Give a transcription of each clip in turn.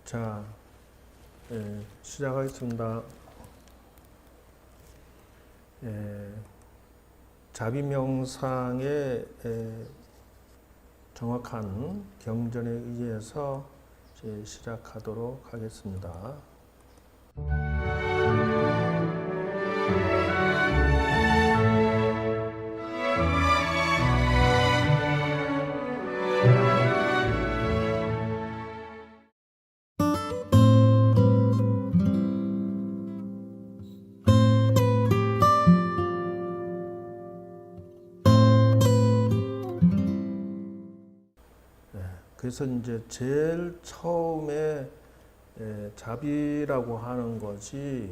자, 시작하겠습니다. 자비명상의 정확한 경전에 의해서 시작하도록 하겠습니다. 그래서 이제 제일 처음에 자비라고 하는 것이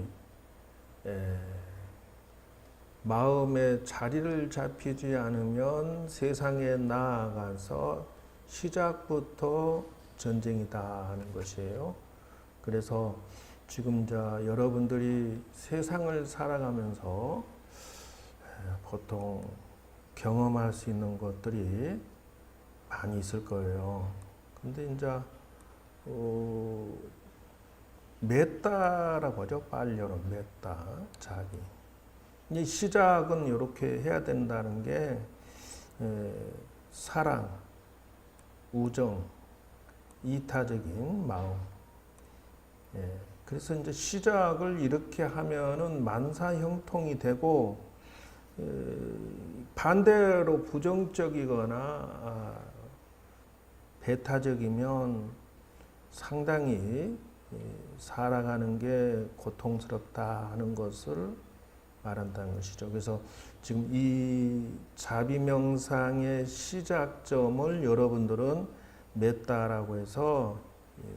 마음의 자리를 잡히지 않으면 세상에 나아가서 시작부터 전쟁이다 하는 것이에요. 그래서 지금 여러분들이 세상을 살아가면서 보통 경험할 수 있는 것들이 많이 있을 거예요. 근데 이제 맺다라고 하죠. 빨려는 맺다, 자비. 이 시작은 이렇게 해야 된다는 게 사랑, 우정, 이타적인 마음. 그래서 이제 시작을 이렇게 하면은 만사형통이 되고 반대로 부정적이거나 배타적이면 상당히 살아가는 게 고통스럽다 하는 것을 말한다는 것이죠. 그래서 지금 이 자비명상의 시작점을 여러분들은 맺다라고 해서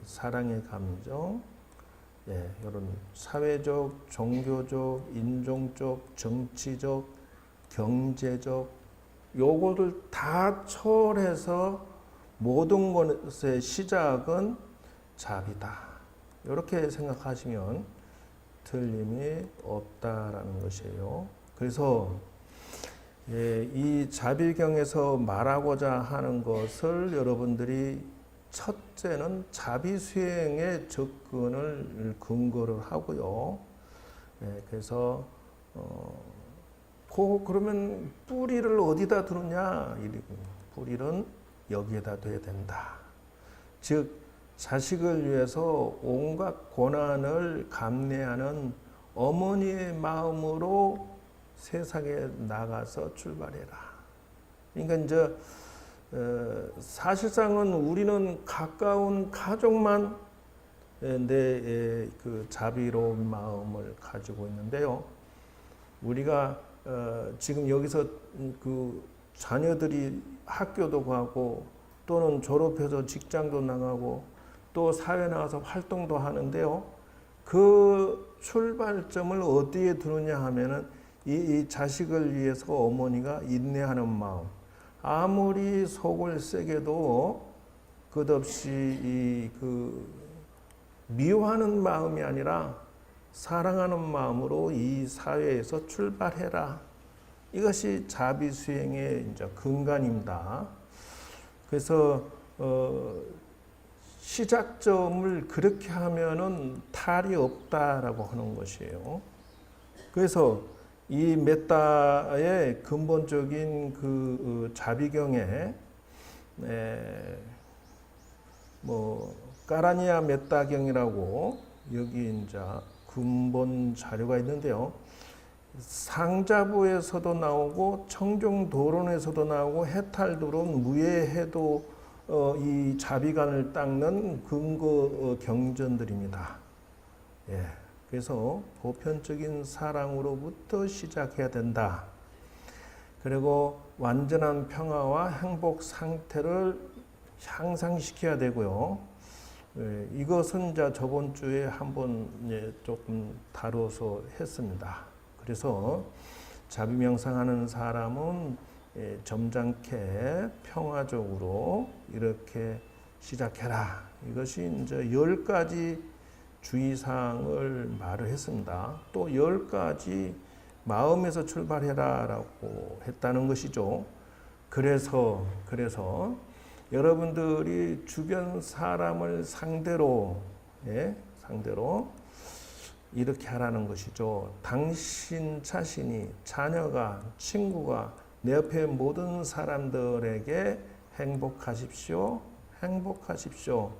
사랑의 감정, 이런 사회적, 종교적, 인종적, 정치적, 경제적 요거를 다 초월해서 모든 것의 시작은 자비다. 이렇게 생각하시면 틀림이 없다라는 것이에요. 그래서 이 자비경에서 말하고자 하는 것을 여러분들이 첫째는 자비 수행에 접근을 근거를 하고요. 그래서 그러면 뿌리를 어디다 두느냐? 뿌리는 여기에다 둬야 된다. 즉 자식을 위해서 온갖 고난을 감내하는 어머니의 마음으로 세상에 나가서 출발해라. 그러니까 이제 사실상은 우리는 가까운 가족만 내 그 자비로운 마음을 가지고 있는데요. 우리가 지금 여기서 그 자녀들이 학교도 가고 또는 졸업해서 직장도 나가고 또 사회 나가서 활동도 하는데요. 그 출발점을 어디에 두느냐 하면은 이 자식을 위해서 어머니가 인내하는 마음. 아무리 속을 세게도 끝없이 미워하는 마음이 아니라 사랑하는 마음으로 이 사회에서 출발해라. 이것이 자비 수행의 이제 근간입니다. 그래서 시작점을 그렇게 하면은 탈이 없다라고 하는 것이에요. 그래서 이 맺다의 근본적인 그 자비경에 까라니아 맺다경이라고 여기 이제 근본 자료가 있는데요. 상자부에서도 나오고 청정도론에서도 나오고 해탈도론 무예해도 이 자비관을 닦는 근거 경전들입니다. 그래서 보편적인 사랑으로부터 시작해야 된다. 그리고 완전한 평화와 행복 상태를 향상시켜야 되고요. 이것은 이제 저번 주에 한번 조금 다뤄서 했습니다. 그래서 자비명상하는 사람은 점잖게 평화적으로 이렇게 시작해라. 이것이 이제 10가지 주의사항을 말을 했습니다. 또 10가지 마음에서 출발해라라고 했다는 것이죠. 그래서 여러분들이 주변 사람을 상대로 상대로 이렇게 하라는 것이죠. 당신 자신이, 자녀가, 친구가, 내 옆에 모든 사람들에게 행복하십시오. 행복하십시오.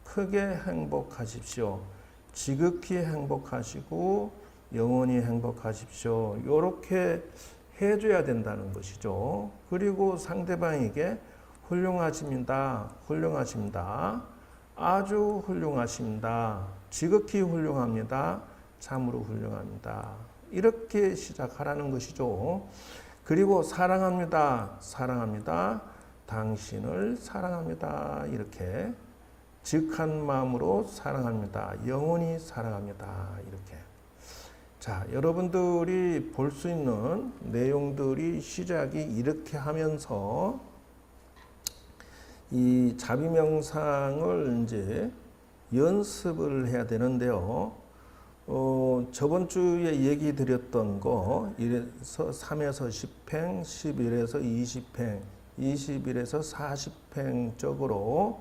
크게 행복하십시오. 지극히 행복하시고 영원히 행복하십시오. 이렇게 해줘야 된다는 것이죠. 그리고 상대방에게 훌륭하십니다. 훌륭하십니다. 아주 훌륭하십니다. 지극히 훌륭합니다. 참으로 훌륭합니다. 이렇게 시작하라는 것이죠. 그리고 사랑합니다. 사랑합니다. 당신을 사랑합니다. 이렇게 즉한 마음으로 사랑합니다. 영원히 사랑합니다. 이렇게. 자, 여러분들이 볼 수 있는 내용들이 시작이 이렇게 하면서 이 자비명상을 이제 연습을 해야 되는데요. 저번 주에 얘기 드렸던 거, 3에서 10행, 11에서 20행, 21에서 40행 쪽으로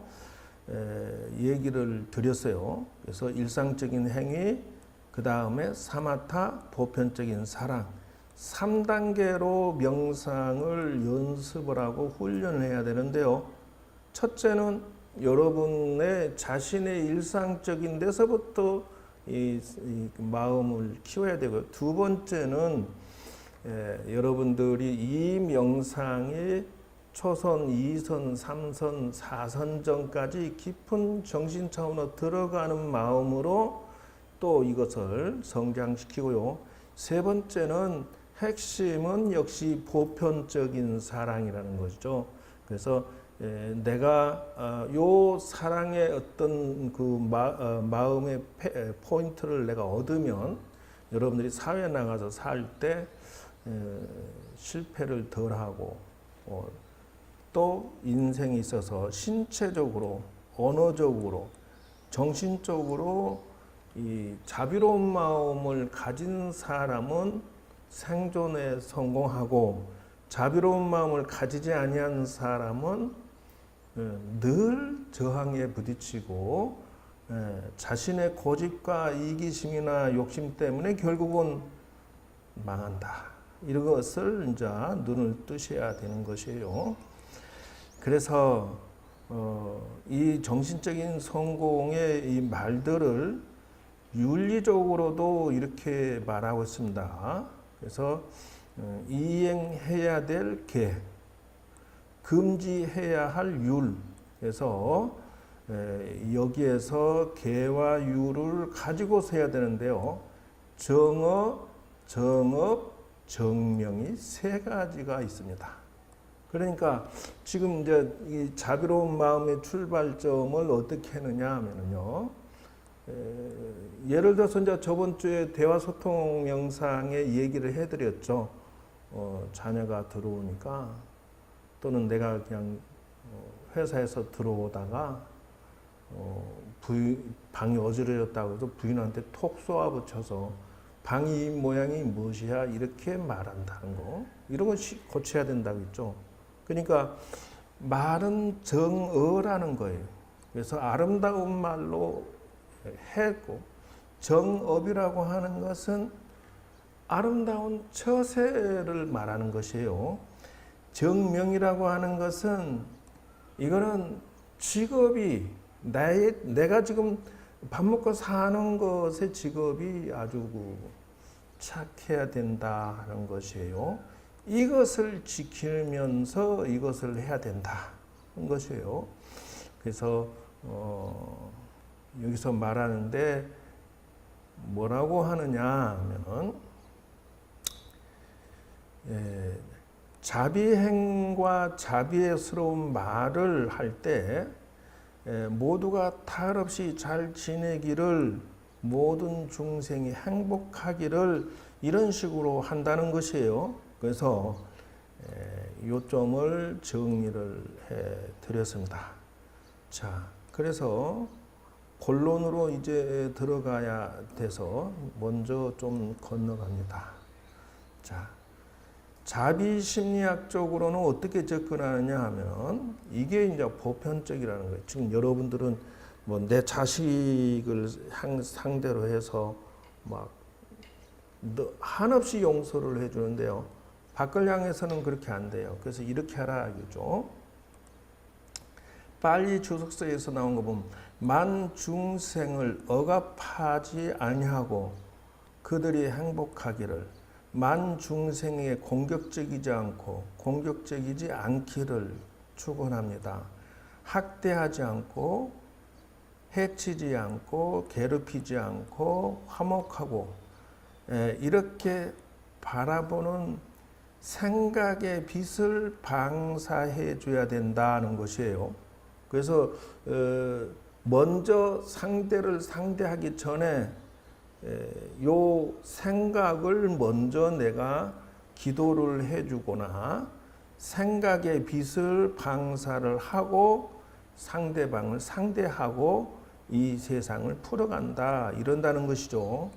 얘기를 드렸어요. 그래서 일상적인 행위, 그 다음에 사마타, 보편적인 사랑, 3단계로 명상을 연습을 하고 훈련을 해야 되는데요. 첫째는 여러분의 자신의 일상적인 데서부터 이 마음을 키워야 되고요. 두 번째는 여러분들이 이 명상이 초선, 2선, 3선, 4선전까지 깊은 정신 차원으로 들어가는 마음으로 또 이것을 성장시키고요. 세 번째는 핵심은 역시 보편적인 사랑이라는 것이죠. 그래서 내가 요 사랑의 어떤 그 마음의 포인트를 내가 얻으면 여러분들이 사회에 나가서 살 때 실패를 덜하고 또 인생에 있어서 신체적으로, 언어적으로, 정신적으로 이 자비로운 마음을 가진 사람은 생존에 성공하고 자비로운 마음을 가지지 아니한 사람은 늘 저항에 부딪히고 자신의 고집과 이기심이나 욕심 때문에 결국은 망한다. 이것을 이제 눈을 뜨셔야 되는 것이에요. 그래서 이 정신적인 성공의 이 말들을 윤리적으로도 이렇게 말하고 있습니다. 그래서 이행해야 될 계, 금지해야 할 율. 그래서 여기에서 계와 율을 가지고서 해야 되는데요. 정업, 정명이 세 가지가 있습니다. 그러니까 지금 이제 이 자비로운 마음의 출발점을 어떻게 하느냐 하면요. 예를 들어서 이제 저번 주에 대화 소통 영상에 얘기를 해드렸죠. 자녀가 들어오니까 또는 내가 그냥 회사에서 들어오다가 방이 어지러졌다고 해서 부인한테 톡 쏘아붙여서 방이 모양이 무엇이야 이렇게 말한다는 거, 이런 거 고쳐야 된다고 했죠. 그러니까 말은 정어라는 거예요. 그래서 아름다운 말로 했고, 정업이라고 하는 것은 아름다운 처세를 말하는 것이에요. 정명이라고 하는 것은 이거는 직업이 내가 지금 밥 먹고 사는 것의 직업이 아주 착해야 된다는 것이에요. 이것을 지키면서 이것을 해야 된다는 것이에요. 그래서 여기서 말하는데 뭐라고 하느냐 하면은 자비행과 자비스러운 말을 할 때 모두가 탈 없이 잘 지내기를, 모든 중생이 행복하기를 이런 식으로 한다는 것이에요. 그래서 요점을 정리를 해 드렸습니다. 자, 그래서 본론으로 이제 들어가야 돼서 먼저 좀 건너갑니다. 자, 자비 심리학적으로는 어떻게 접근하느냐 하면 이게 이제 보편적이라는 거예요. 지금 여러분들은 뭐 내 자식을 상대로 해서 막 한없이 용서를 해주는데요. 밖을 향해서는 그렇게 안 돼요. 그래서 이렇게 하라 이거죠. 빨리 주석서에서 나온 거 보면 만 중생을 억압하지 아니하고 그들이 행복하기를 만 중생에게 공격적이지 않고 공격적이지 않기를 축원합니다. 학대하지 않고 해치지 않고 괴롭히지 않고 화목하고 이렇게 바라보는 생각의 빛을 방사해 줘야 된다는 것이에요. 그래서 먼저 상대를 상대하기 전에 요 생각을 먼저 내가 기도를 해주거나 생각의 빛을 방사를 하고 상대방을 상대하고 이 세상을 풀어간다 이런다는 것이죠.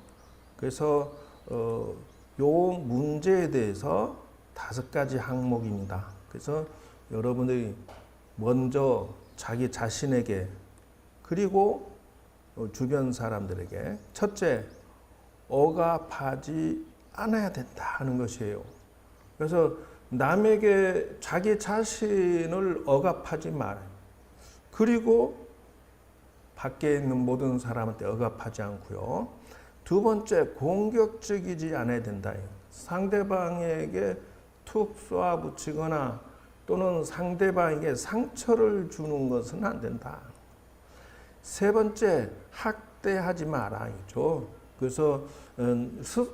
그래서 요 문제에 대해서 5가지 항목입니다. 그래서 여러분들이 먼저 자기 자신에게 그리고 주변 사람들에게 첫째 억압하지 않아야 된다는 것이에요. 그래서 남에게 자기 자신을 억압하지 말아요. 그리고 밖에 있는 모든 사람한테 억압하지 않고요. 두 번째 공격적이지 않아야 된다. 상대방에게 툭 쏘아붙이거나 또는 상대방에게 상처를 주는 것은 안 된다. 세 번째 학대하지 마라죠. 그래서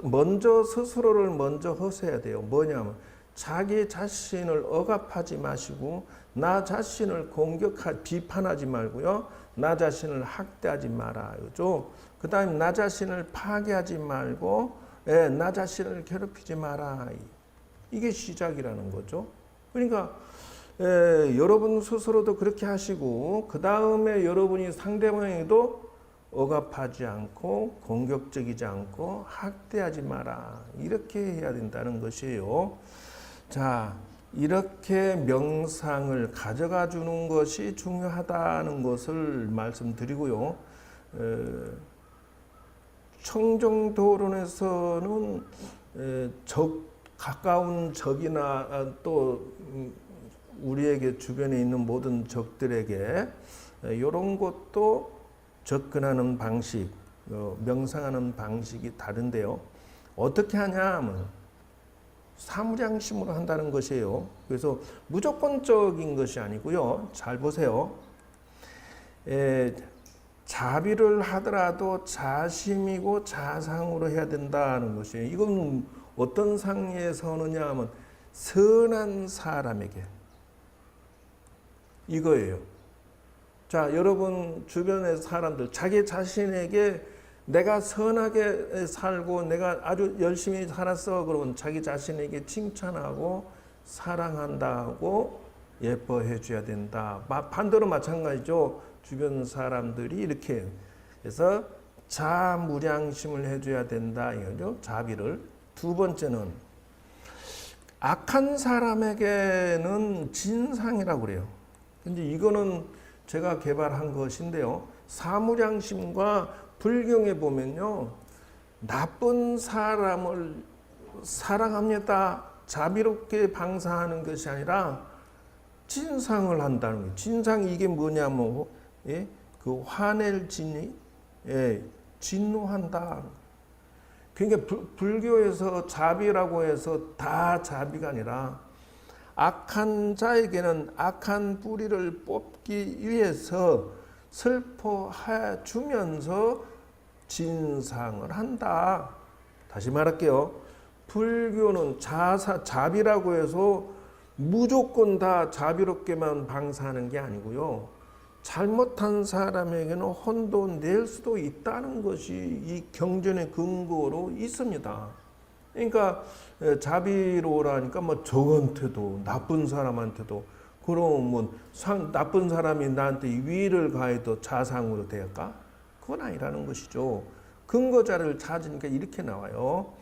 먼저 스스로를 먼저 허세야 돼요. 뭐냐면 자기 자신을 억압하지 마시고 나 자신을 비판하지 말고요. 나 자신을 학대하지 말아요. 그 다음에 나 자신을 파괴하지 말고 나 자신을 괴롭히지 마라. 이게 시작이라는 거죠. 그러니까 여러분 스스로도 그렇게 하시고 그 다음에 여러분이 상대방에게도 억압하지 않고 공격적이지 않고 학대하지 마라. 이렇게 해야 된다는 것이에요. 자, 이렇게 명상을 가져가 주는 것이 중요하다는 것을 말씀드리고요. 청정도론에서는 가까운 적이나 또 우리에게 주변에 있는 모든 적들에게 이런 것도 접근하는 방식, 명상하는 방식이 다른데요. 어떻게 하냐 하면 사무장심으로 한다는 것이에요. 그래서 무조건적인 것이 아니고요. 잘 보세요. 자비를 하더라도 자심이고 자상으로 해야 된다는 것이에요. 이건 어떤 상에서 하느냐 하면 선한 사람에게 이거예요. 자, 여러분 주변의 사람들 자기 자신에게 내가 선하게 살고 내가 아주 열심히 살았어 그러면 자기 자신에게 칭찬하고 사랑한다고 예뻐해 줘야 된다. 반대로 마찬가지죠. 주변 사람들이 이렇게 해서 자무량심을 해줘야 된다. 이거죠. 자비를. 두 번째는 악한 사람에게는 진상이라고 그래요. 근데 이거는 제가 개발한 것인데요. 사무량심과 불경에 보면요. 나쁜 사람을 사랑합니다. 자비롭게 방사하는 것이 아니라 진상을 한다는 거예요. 진상이 이게 뭐냐면 그 화낼 진이 진노한다. 그러니까 불교에서 자비라고 해서 다 자비가 아니라 악한 자에게는 악한 뿌리를 뽑기 위해서 슬퍼해 주면서 진상을 한다. 다시 말할게요. 불교는 자비라고 해서 무조건 다 자비롭게만 방사하는 게 아니고요. 잘못한 사람에게는 혼도 낼 수도 있다는 것이 이 경전의 근거로 있습니다. 그러니까 자비로라니까 뭐 저한테도 나쁜 사람한테도 그러면 나쁜 사람이 나한테 위를 가해도 자상으로 될까? 그건 아니라는 것이죠. 근거자를 찾으니까 이렇게 나와요.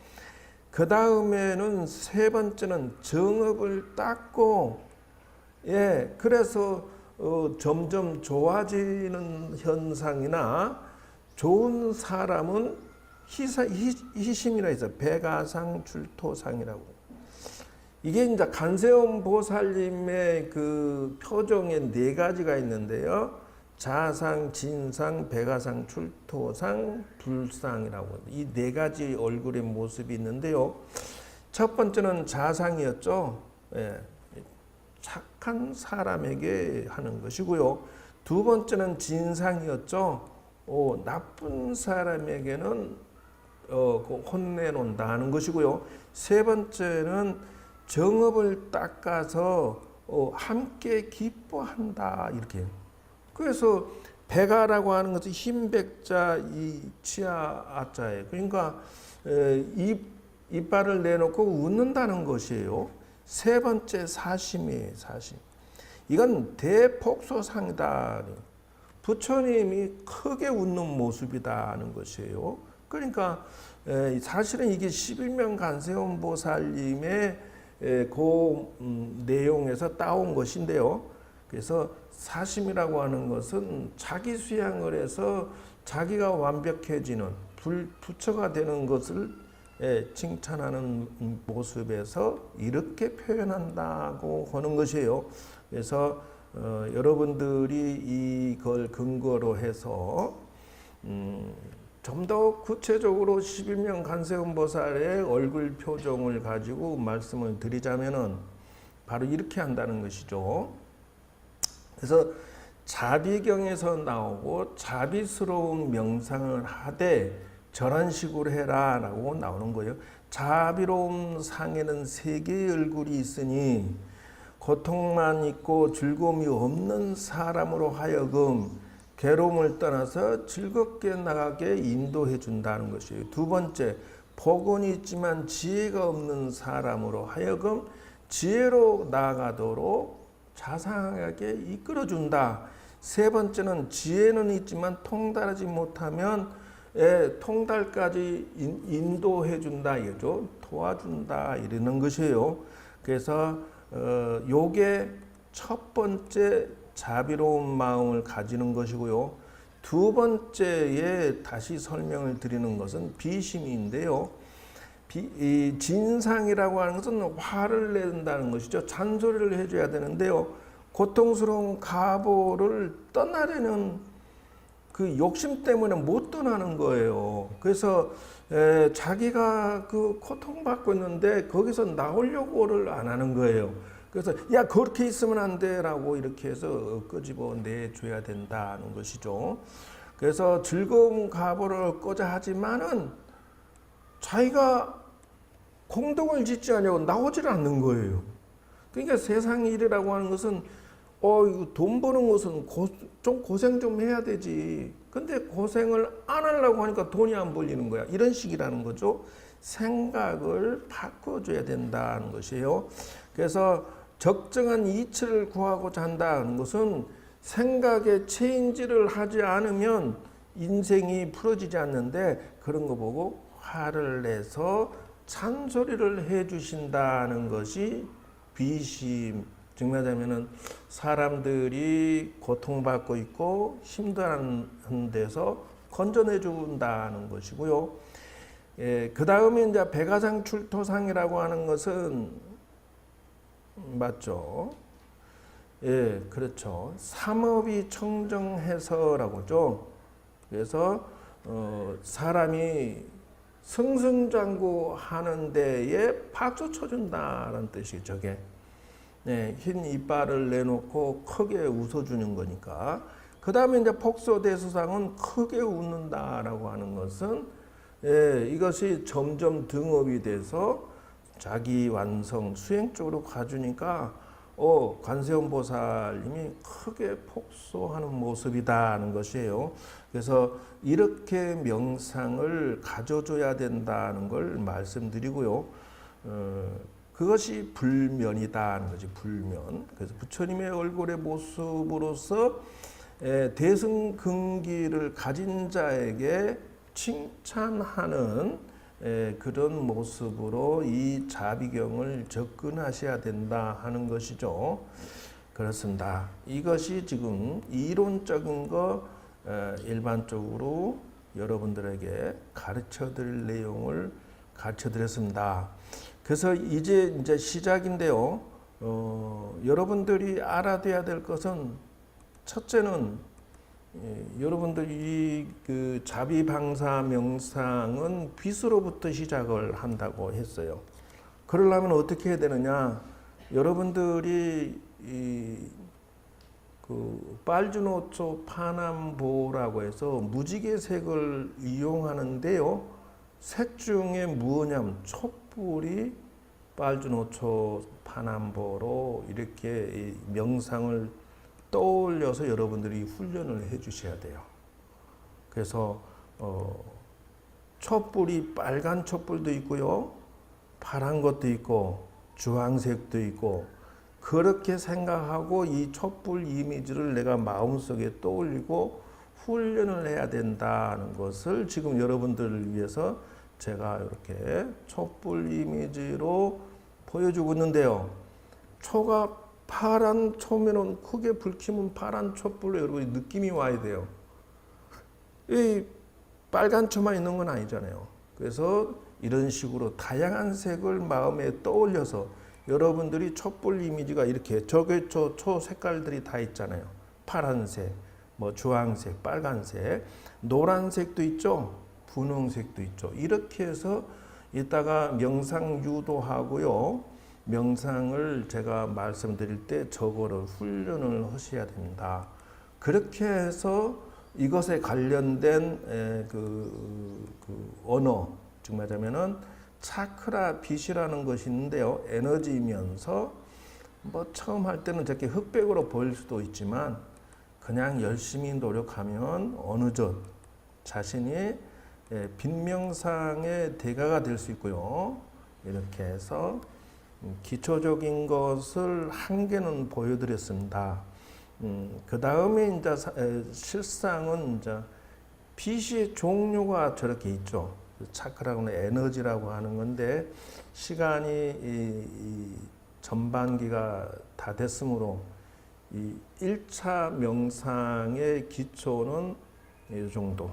그 다음에는 세 번째는 정업을 닦고 그래서 점점 좋아지는 현상이나 좋은 사람은 희심이라 해서 백아상 출토상이라고. 이게 이제 간세음 보살님의 그 표정에 네 가지가 있는데요. 자상, 진상, 백아상, 출토상, 불상이라고. 이 네 가지 얼굴의 모습이 있는데요. 첫 번째는 자상이었죠. 예, 착한 사람에게 하는 것이고요. 두 번째는 진상이었죠. 나쁜 사람에게는 혼내놓는다 하는 것이고요. 세 번째는 정업을 닦아서 함께 기뻐한다 이렇게. 그래서 백아라고 하는 것은 흰백자 이 치아 아자예요. 그러니까 이빨을 내놓고 웃는다는 것이에요. 세 번째 사심이에요. 사심. 이건 대폭소상이다. 부처님이 크게 웃는 모습이다 하는 것이에요. 그러니까 사실은 이게 11명 간세음 보살님의 그 내용에서 따온 것인데요. 그래서 사심이라고 하는 것은 자기 수양을 해서 자기가 완벽해지는 부처가 되는 것을 칭찬하는 모습에서 이렇게 표현한다고 하는 것이에요. 그래서 여러분들이 이걸 근거로 해서 좀 더 구체적으로 11명 간세음 보살의 얼굴 표정을 가지고 말씀을 드리자면은 바로 이렇게 한다는 것이죠. 그래서 자비경에서 나오고 자비스러운 명상을 하되 저런 식으로 해라 라고 나오는 거예요. 자비로운 상에는 세 개의 얼굴이 있으니 고통만 있고 즐거움이 없는 사람으로 하여금 괴로움을 떠나서 즐겁게 나가게 인도해 준다는 것이에요. 두 번째, 복은 있지만 지혜가 없는 사람으로 하여금 지혜로 나아가도록 자상하게 이끌어 준다. 세 번째는 지혜는 있지만 통달하지 못하면 통달까지 인도해 준다 이거죠. 도와준다 이러는 것이에요. 그래서 요게 첫 번째 자비로운 마음을 가지는 것이고요. 두 번째에 다시 설명을 드리는 것은 비심인데요. 이 진상이라고 하는 것은 화를 낸다는 것이죠. 잔소리를 해줘야 되는데요. 고통스러운 가보를 떠나려는 그 욕심 때문에 못 떠나는 거예요. 그래서 자기가 그 고통받고 있는데 거기서 나오려고를 안 하는 거예요. 그래서 야 그렇게 있으면 안 돼라고 이렇게 해서 끄집어 내줘야 된다는 것이죠. 그래서 즐거운 가보를 얻고자 하지만은 자기가 공덕을 짓지 않냐고 나오질 않는 거예요. 그러니까 세상 일이라고 하는 것은 이거 돈 버는 것은 좀 고생 좀 해야 되지. 근데 고생을 안 하려고 하니까 돈이 안 벌리는 거야. 이런 식이라는 거죠. 생각을 바꿔줘야 된다는 것이에요. 그래서 적정한 이치를 구하고자 한다는 것은 생각에 체인지를 하지 않으면 인생이 풀어지지 않는데 그런 거 보고 화를 내서 잔소리를 해주신다는 것이 비심. 즉 말하자면은 사람들이 고통받고 있고 힘들어하는 데서 건져내 준다는 것이고요. 그 다음에 이제 백아상 출토상이라고 하는 것은 맞죠? 예, 그렇죠. 삼업이 청정해서라고죠. 그래서 사람이 승승장구 하는 데에 박수 쳐준다는 뜻이죠. 저게. 네, 흰 이빨을 내놓고 크게 웃어주는 거니까. 그 다음에 이제 폭소대수상은 크게 웃는다라고 하는 것은 이것이 점점 등업이 돼서 자기 완성, 수행 쪽으로 가주니까 관세음 보살님이 크게 폭소하는 모습이다 하는 것이에요. 그래서 이렇게 명상을 가져줘야 된다는 걸 말씀드리고요. 그것이 불면이다 하는 거지, 불면. 그래서 부처님의 얼굴의 모습으로서 대승근기를 가진 자에게 칭찬하는 그런 모습으로 이 자비경을 접근하셔야 된다 하는 것이죠. 그렇습니다. 이것이 지금 이론적인 거 일반적으로 여러분들에게 가르쳐 드릴 내용을 가르쳐 드렸습니다. 그래서 이제 시작인데요. 여러분들이 알아둬야 될 것은 첫째는 여러분들이 그 자비방사 명상은 빛으로부터 시작을 한다고 했어요. 그러려면 어떻게 해야 되느냐? 여러분들이 그 빨주노초 파남보라고 해서 무지개색을 이용하는데요. 색 중에 무엇냐면 촛불이 빨주노초 파남보로 이렇게 명상을 떠올려서 여러분들이 훈련을 해 주셔야 돼요. 그래서 촛불이 빨간 촛불도 있고요. 파란 것도 있고 주황색도 있고 그렇게 생각하고 이 촛불 이미지를 내가 마음속에 떠올리고 훈련을 해야 된다는 것을 지금 여러분들을 위해서 제가 이렇게 촛불 이미지로 보여주고 있는데요. 초가 파란 초면은 크게 불 켜면 파란 촛불로 여러분이 느낌이 와야 돼요. 이 빨간 초만 있는 건 아니잖아요. 그래서 이런 식으로 다양한 색을 마음에 떠올려서 여러분들이 촛불 이미지가 이렇게 저게 초 색깔들이 다 있잖아요. 파란색, 뭐 주황색, 빨간색, 노란색도 있죠. 분홍색도 있죠. 이렇게 해서 이따가 명상 유도하고요. 명상을 제가 말씀드릴 때 저거를 훈련을 하셔야 됩니다. 그렇게 해서 이것에 관련된 그 언어, 즉 말하면은 차크라 빛이라는 것이 있는데요. 에너지면서 뭐 처음 할 때는 저렇게 흑백으로 보일 수도 있지만 그냥 열심히 노력하면 어느덧 자신이 빛명상의 대가가 될 수 있고요. 이렇게 해서 기초적인 것을 한 개는 보여드렸습니다. 그 다음에 이제 실상은 이제 빛의 종류가 저렇게 있죠. 차크라고는 에너지라고 하는 건데 시간이 이 전반기가 다 됐으므로 이 1차 명상의 기초는 이 정도.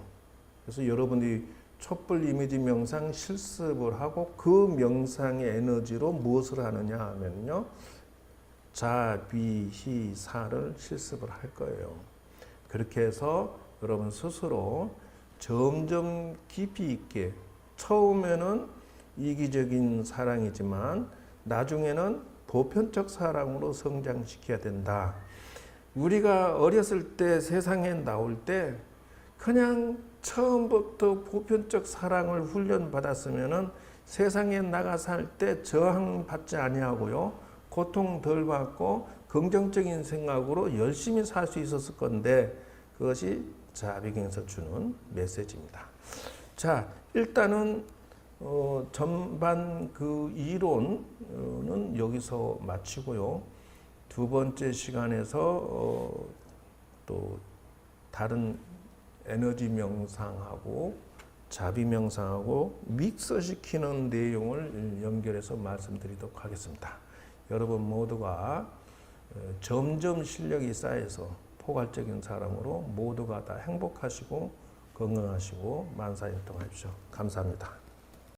그래서 여러분이 촛불 이미지 명상 실습을 하고 그 명상의 에너지로 무엇을 하느냐 하면요. 자비희사를 실습을 할 거예요. 그렇게 해서 여러분 스스로 점점 깊이 있게 처음에는 이기적인 사랑이지만 나중에는 보편적 사랑으로 성장시켜야 된다. 우리가 어렸을 때 세상에 나올 때 그냥 처음부터 보편적 사랑을 훈련받았으면은 세상에 나가 살 때 저항받지 아니하고요. 고통 덜 받고 긍정적인 생각으로 열심히 살 수 있었을 건데 그것이 자비경에서 주는 메시지입니다. 자, 일단은 전반 그 이론은 여기서 마치고요. 두 번째 시간에서 또 다른 에너지 명상하고 자비 명상하고 믹서시키는 내용을 연결해서 말씀드리도록 하겠습니다. 여러분 모두가 점점 실력이 쌓여서 포괄적인 사람으로 모두가 다 행복하시고 건강하시고 만사형통하십시오. 감사합니다.